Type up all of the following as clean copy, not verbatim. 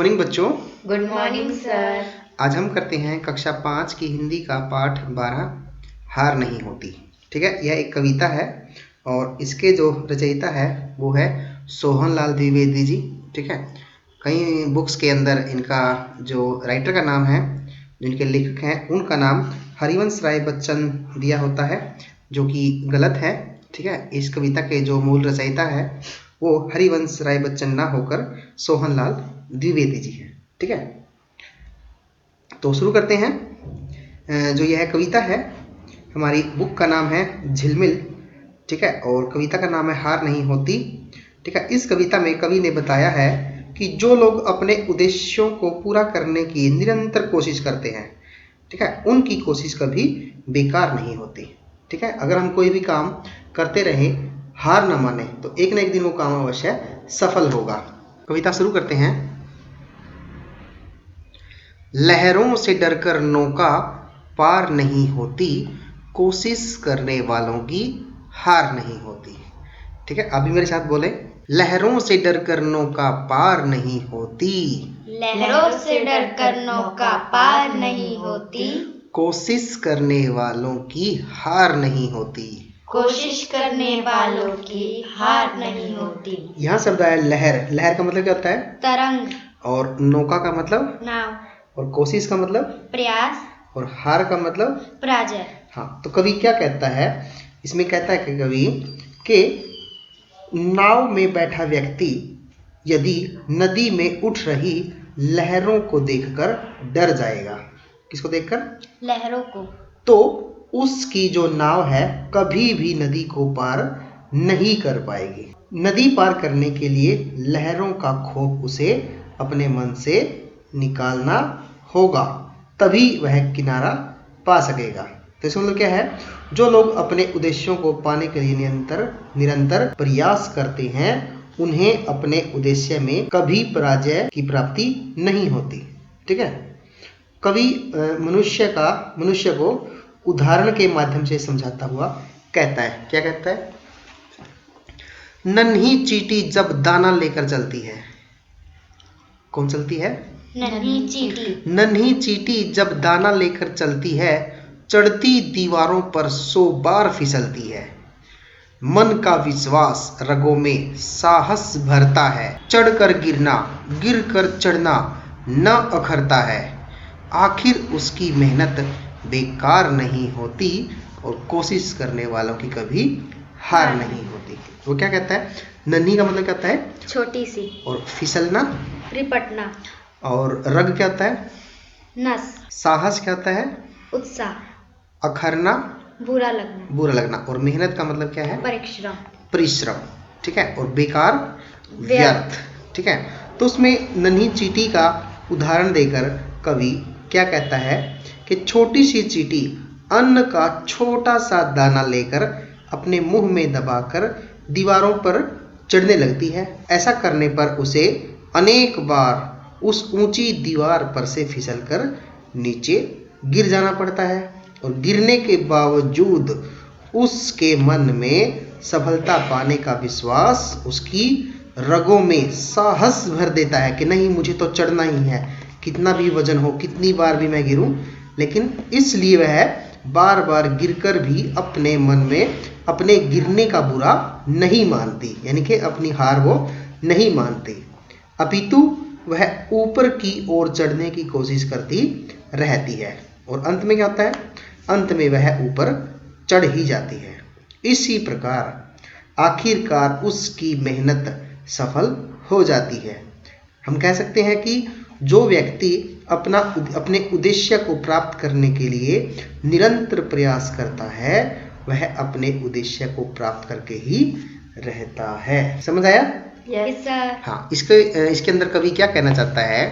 Morning बच्चों। Good morning sir. आज हम करते हैं कक्षा 5 की हिंदी का पाठ 12 हार नहीं होती। ठीक है, यह एक कविता है और इसके जो रचयिता है वो है सोहनलाल द्विवेदी जी। ठीक है, कई बुक्स के अंदर इनका जो राइटर का नाम है, जो इनके लेखक हैं, उनका नाम हरिवंश राय बच्चन दिया होता है, जो कि गलत है। ठीक है, इस कविता के जो मूल रचयिता है वो हरिवंश राय बच्चन ना होकर सोहनलाल द्विवेदी जी हैं। ठीक है, तो शुरू करते हैं। जो यह कविता है, हमारी बुक का नाम है झिलमिल। ठीक है, और कविता का नाम है हार नहीं होती। ठीक है, इस कविता में कवि ने बताया है कि जो लोग अपने उद्देश्यों को पूरा करने की निरंतर कोशिश करते हैं, ठीक है, उनकी कोशिश कभी बेकार नहीं होती। ठीक है, अगर हम कोई भी काम करते रहें, हार न माने, तो एक न एक दिन वो काम अवश्य सफल होगा। कविता शुरू करते हैं। लहरों से डरकर नौका पार नहीं होती, कोशिश करने वालों की हार नहीं होती। ठीक है, अभी मेरे साथ बोले, लहरों से डरकर नौका पार नहीं होती, लहरों से डरकर नौका पार नहीं होती, कोशिश करने वालों की हार नहीं होती, कोशिश करने वालों की हार नहीं होती। यहाँ शब्द आया लहर। लहर का मतलब क्या होता है? तरंग। और नौका का मतलब नाव। और कोशिश का मतलब प्रयास। और हार का मतलब पराजय। हाँ, तो कवि क्या कहता है इसमें? कहता है कि कवि के नाव में बैठा व्यक्ति यदि नदी में उठ रही लहरों को देखकर डर जाएगा। किसको देखकर? लहरों को। तो उसकी जो नाव है कभी भी नदी को पार नहीं कर पाएगी। नदी पार करने के लिए लहरों का खौफ उसे अपने मन से निकालना होगा, तभी वह किनारा पा सकेगा। तो इसका मतलब क्या है? जो लोग अपने उद्देश्यों को पाने के लिए निरंतर प्रयास करते हैं, उन्हें अपने उद्देश्य में कभी पराजय की प्राप्ति नहीं होती। ठीक है, कवि मनुष्य को उदाहरण के माध्यम से समझाता हुआ कहता है। क्या कहता है? नन्ही चींटी जब दाना लेकर चलती है। कौन चलती है? नन्ही चींटी। नन्ही चींटी जब दाना लेकर चलती है, चढ़ती दीवारों पर 100 बार फिसलती है। मन का विश्वास रगों में साहस भरता है, चढ़कर गिरना, गिर कर चढ़ना न अखरता है। आखिर उसकी मेहनत बेकार नहीं होती और कोशिश करने वालों की कभी हार नहीं होती। वो क्या कहता है? नन्ही का मतलब क्या होता है? छोटी सी। और फिसलना, रिपटना। और रग क्या होता है? नस। साहस क्या होता है? उत्साह। अखरना, बुरा लगना। बुरा लगना। और मेहनत का मतलब क्या है? परिश्रम। ठीक है, और बेकार व्यर्थ। ठीक है, तो उसमें नन्ही चींटी का उदाहरण देकर कवि क्या कहता है कि छोटी सी चींटी अन्न का छोटा सा दाना लेकर अपने मुंह में दबाकर दीवारों पर चढ़ने लगती है। ऐसा करने पर उसे अनेक बार उस ऊंची दीवार पर से फिसलकर नीचे गिर जाना पड़ता है, और गिरने के बावजूद उसके मन में सफलता पाने का विश्वास उसकी रगों में साहस भर देता है कि नहीं, मुझे तो चढ़ना ही है, कितना भी वजन हो, कितनी बार भी मैं गिरूं। लेकिन इसलिए वह बार बार गिरकर भी अपने मन में अपने गिरने का बुरा नहीं मानती, यानी कि अपनी हार वो नहीं मानती, अपितु वह ऊपर की ओर चढ़ने की कोशिश करती रहती है। और अंत में क्या होता है? अंत में वह ऊपर चढ़ ही जाती है। इसी प्रकार आखिरकार उसकी मेहनत सफल हो जाती है। हम कह सकते हैं कि जो व्यक्ति अपने उद्देश्य को प्राप्त करने के लिए निरंतर प्रयास करता है, वह अपने उद्देश्य को प्राप्त करके ही रहता है। समझ आया? Yes sir. हाँ, इसके अंदर कवि क्या कहना चाहता है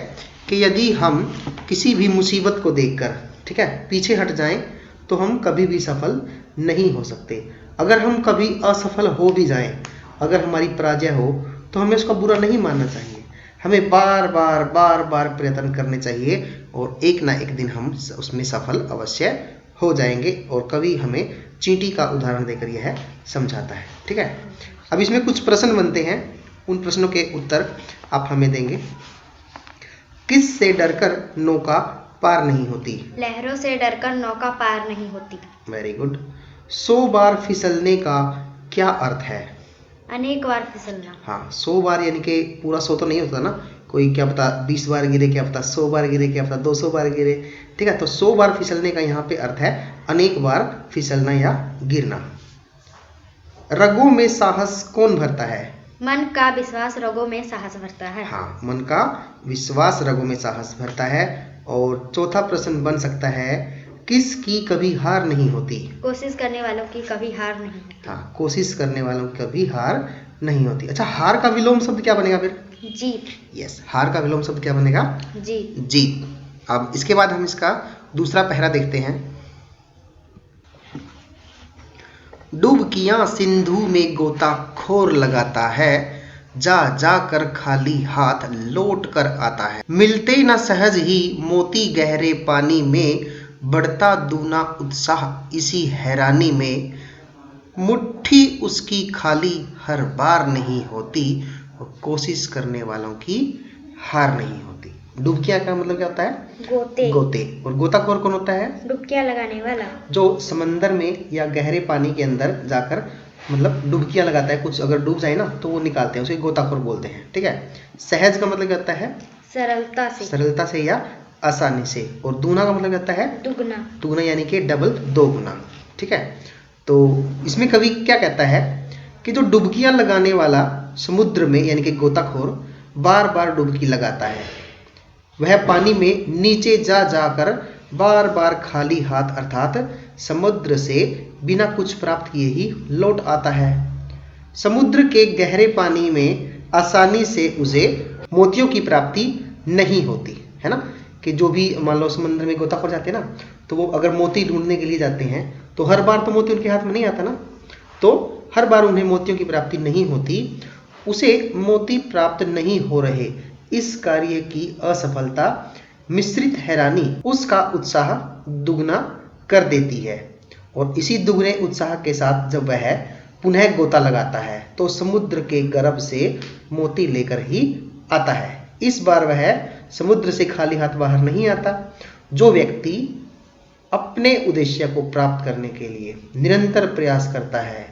कि यदि हम किसी भी मुसीबत को देखकर, ठीक है, पीछे हट जाएं, तो हम कभी भी सफल नहीं हो सकते। अगर हम कभी असफल हो भी जाएं, अगर हमारी पराजय हो, तो हमें उसका बुरा नहीं मानना चाहिए। हमें बार बार प्रयत्न करने चाहिए और एक ना एक दिन हम उसमें सफल अवश्य हो जाएंगे। और कवि हमें चींटी का उदाहरण देकर यह समझाता है। ठीक है, अब इसमें कुछ प्रश्न बनते हैं, उन प्रश्नों के उत्तर आप हमें देंगे। किस से डरकर नौका पार नहीं होती? लहरों से डरकर नौका पार नहीं होती। Very good. 100 बार फिसलने का क्या अर्थ है? अनेक बार फिसलना। हाँ, 100 बार यानी कि पूरा 100 तो नहीं होता ना, कोई क्या पता 20 बार गिरे, क्या पता 100 बार गिरे, क्या पता 200 बार गिरे। ठीक है, तो 100 बार फिसलने का यहाँ पे अर्थ है अनेक बार फिसलना या गिरना। रगों में साहस कौन भरता है? मन का विश्वास रगों में साहस भरता है। हाँ, मन का विश्वास रगों में साहस भरता है। और चौथा प्रश्न बन सकता है, किसकी कभी हार नहीं होती? कोशिश करने वालों की कभी हार नहीं होती। हाँ, कोशिश करने वालों की कभी हार नहीं होती। अच्छा, हार का विलोम शब्द क्या बनेगा फिर? जीत। यस, हार का विलोम शब्द क्या बनेगा? जीत। जीत। अब इसके बाद हम इसका दूसरा पहरा देखते हैं। डुबकियां सिंधु में गोताखोर लगाता है, जा जा कर खाली हाथ लौट कर आता है। मिलते न सहज ही मोती गहरे पानी में, बढ़ता दूना उत्साह इसी हैरानी में। मुट्ठी उसकी खाली हर बार नहीं होती, और कोशिश करने वालों की हार नहीं होती। डुबकियां का मतलब क्या होता है? गोते। गोते। और गोताखोर कौन होता है? डुबकियां लगाने वाला। जो समंदर में या गहरे पानी के अंदर जाकर मतलब डुबकियां लगाता है, कुछ अगर डूब जाए ना तो वो निकालते हैं, उसे गोताखोर बोलते हैं। ठीक है। सहज का मतलब क्या होता है? सरलता से। सरलता से या आसानी से। और दूना का मतलब क्या होता है? दुगना। दुगना यानी कि डबल, दो गुना। ठीक है। तो इसमें कवि क्या कहता है कि जो डुबकियां लगाने वाला समुद्र में यानी कि गोताखोर बार बार डुबकी लगाता है, वह पानी में नीचे जा जाकर बार बार खाली हाथ अर्थात समुद्र से बिना कुछ प्राप्त किए ही लौट आता है। समुद्र के गहरे पानी में आसानी से उसे मोतियों की प्राप्ति नहीं होती है ना, कि जो भी मान लो समुद्र में गोताखोर जाते हैं ना, तो वो अगर मोती ढूंढने के लिए जाते हैं तो हर बार तो मोती उनके हाथ में नहीं आता ना, तो हर बार उन्हें मोतियों की प्राप्ति नहीं होती। उसे मोती प्राप्त नहीं हो रहे इस कार्य की असफलता मिश्रित हैरानी उसका उत्साह दुगना कर देती है। और इसी दुगने उत्साह के साथ जब वह पुनः गोता लगाता है तो समुद्र के गर्भ से मोती लेकर ही आता है। इस बार वह समुद्र से खाली हाथ बाहर नहीं आता। जो व्यक्ति अपने उद्देश्य को प्राप्त करने के लिए निरंतर प्रयास करता है,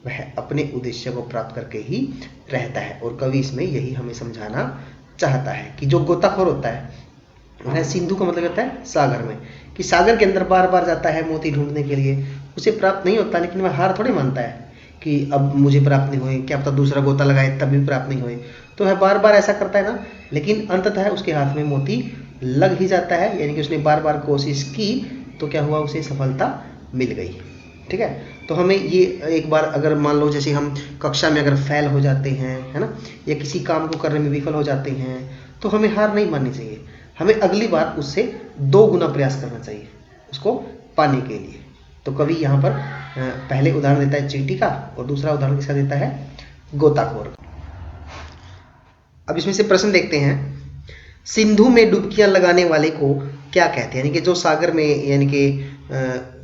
वह अपने उद्देश्य को प्राप्त करके ही रहता है। और कवि इसमें यही हमें समझाना चाहता है कि जो गोताखोर होता है वह सिंधु का मतलब होता है सागर में, कि सागर के अंदर बार बार जाता है मोती ढूंढने के लिए, उसे प्राप्त नहीं होता, लेकिन वह हार थोड़ी मानता है कि अब मुझे प्राप्त नहीं हुए, क्या पता दूसरा गोता लगाए तब भी प्राप्त नहीं हुए। तो वह बार बार ऐसा करता है ना, लेकिन अंततः उसके हाथ में मोती लग ही जाता है, यानी कि उसने बार बार कोशिश की तो क्या हुआ, उसे सफलता मिल गई। ठीक है। तो हमें ये एक बार अगर मान लो जैसे हम कक्षा में अगर फेल हो जाते हैं है ना, या किसी काम को करने में विफल हो जाते हैं, तो हमें हार नहीं माननी चाहिए। हमें अगली बार उससे 2 गुना प्रयास करना चाहिए उसको पाने के लिए। तो कवि यहाँ पर पहले उदाहरण देता है चींटी का, और दूसरा उदाहरण किसका देता है? गोताखोर। अब इसमें से प्रश्न देखते हैं। सिंधु में डुबकियां लगाने वाले को क्या कहते हैं? यानी कि जो सागर में यानी कि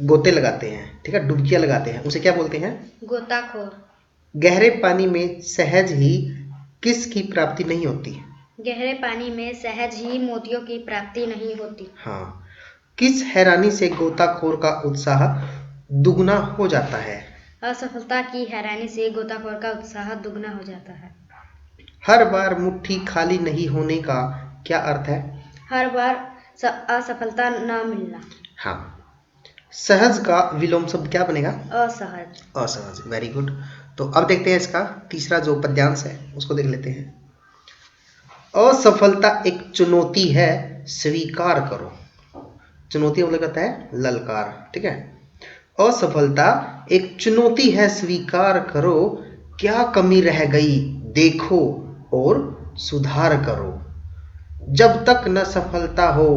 गोते लगाते हैं, ठीक है, डुबकियां लगाते हैं, उसे क्या बोलते हैं? गोताखोर। गहरे पानी में सहज ही किसकी प्राप्ति नहीं होती? गहरे पानी में सहज ही मोतियों की प्राप्ति नहीं होती। हाँ। किस हैरानी से गोताखोर का उत्साह दुगना हो जाता है? असफलता की हैरानी से गोताखोर का उत्साह दुगना हो जाता है। हर बार मुट्ठी खाली नहीं होने का क्या अर्थ है? हर बार असफलता न मिलना। हाँ। सहज का विलोम शब्द क्या बनेगा? असहज। असहज। Very good. तो अब देखते हैं इसका तीसरा जो पद्यांश है उसको देख लेते हैं। असफलता एक चुनौती है, स्वीकार करो। चुनौती मतलब कहता है ललकार। ठीक है। असफलता एक चुनौती है, स्वीकार करो, क्या कमी रह गई देखो और सुधार करो। जब तक न सफलता हो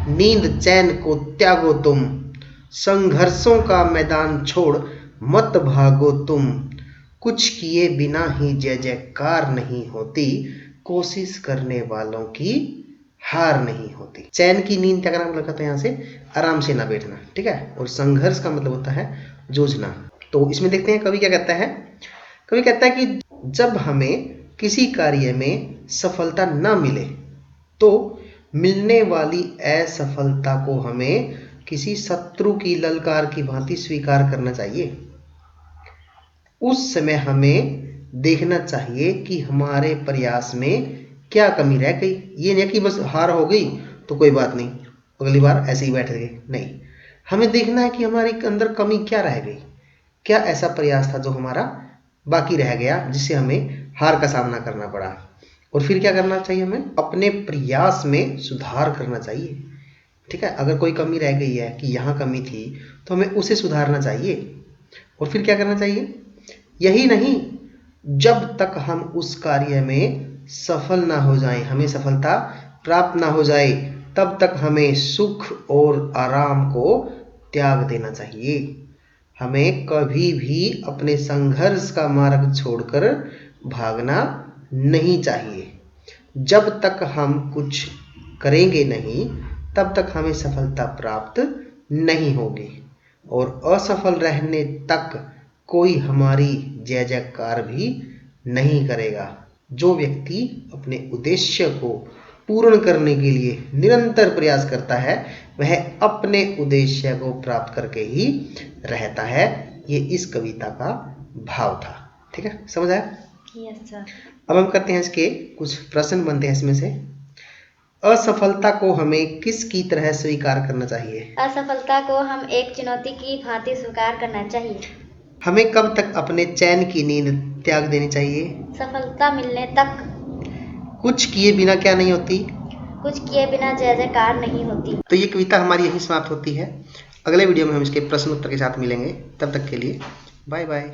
नींद चैन को त्यागो तुम, संघर्षों का मैदान छोड़ मत भागो तुम। कुछ किए बिना ही जय जयकार नहीं होती, कोशिश करने वालों की हार नहीं होती। चैन की नींद क्या मतलब कहता है यहाँ से? आराम से ना बैठना। ठीक है। और संघर्ष का मतलब होता है जूझना। तो इसमें देखते हैं कवि क्या कहता है। कवि कहता है कि जब हमें किसी कार्य में सफलता ना मिले तो मिलने वाली असफलता को हमें किसी शत्रु की ललकार की भांति स्वीकार करना चाहिए। उस समय हमें देखना चाहिए कि हमारे प्रयास में क्या कमी रह गई। ये नहीं कि बस हार हो गई तो कोई बात नहीं, अगली बार ऐसे ही बैठ गए, नहीं, हमें देखना है कि हमारे अंदर कमी क्या रह गई, क्या ऐसा प्रयास था जो हमारा बाकी रह गया जिससे हमें हार का सामना करना पड़ा। और फिर क्या करना चाहिए, हमें अपने प्रयास में सुधार करना चाहिए। ठीक है, अगर कोई कमी रह गई है कि यहाँ कमी थी तो हमें उसे सुधारना चाहिए। और फिर क्या करना चाहिए, यही नहीं, जब तक हम उस कार्य में सफल ना हो जाएं, हमें सफलता प्राप्त ना हो जाए, तब तक हमें सुख और आराम को त्याग देना चाहिए। हमें कभी भी अपने संघर्ष का मार्ग छोड़कर भागना नहीं चाहिए। जब तक हम कुछ करेंगे नहीं तब तक हमें सफलता प्राप्त नहीं होगी, और असफल रहने तक कोई हमारी जय जयकार भी नहीं करेगा। जो व्यक्ति अपने उद्देश्य को पूर्ण करने के लिए निरंतर प्रयास करता है वह अपने उद्देश्य को प्राप्त करके ही रहता है। ये इस कविता का भाव था। ठीक है, समझ आया? Yes sir. अब हम करते हैं इसके कुछ प्रश्न बनते हैं इसमें से। असफलता को हमें किसकी तरह स्वीकार करना चाहिए? असफलता को हम एक चुनौती की भांति स्वीकार करना चाहिए। हमें कब तक अपने चैन की नींद त्याग देनी चाहिए? सफलता मिलने तक। कुछ किए बिना क्या नहीं होती? कुछ किए बिना जय जयकार नहीं होती। तो ये कविता हमारी यहीं समाप्त होती है। अगले वीडियो में हम इसके प्रश्न उत्तर के साथ मिलेंगे। तब तक के लिए बाय बाय।